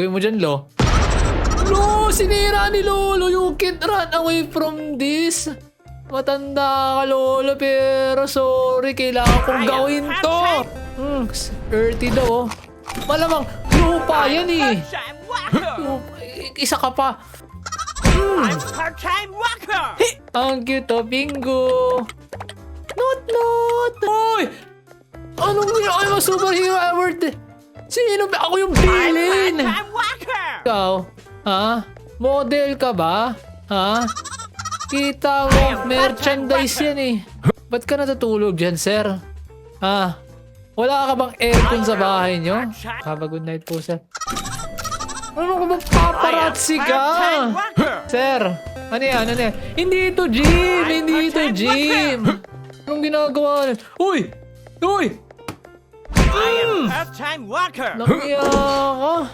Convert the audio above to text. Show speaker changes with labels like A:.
A: Gawin mo dyan, Lo. Lo, sinira ni Lolo. You can't run away from this. Matanda ka, Lolo, pero sorry, kailangan kong gawin to. Earthy daw, oh. Malamang, lupa yan eh. Isa ka pa. Ang cute, oh, bingo. Not. Hoy! Anong ginagawa mo, superhero award? Sino ba? Ako yung bilin. Ikaw, ha? Model ka ba? Ha? Kita mo, merchandise yan eh. Ba't ka natutulog dyan, sir? Ha? Wala ka bang aircon sa bahay nyo? Have a good night po, sir. Ano ka bang paparazzi ka? Sir, ano yan? Hindi ito gym! Anong ginagawa? Uy! Uy!
B: I am a part-time worker.
A: Nangiya ka?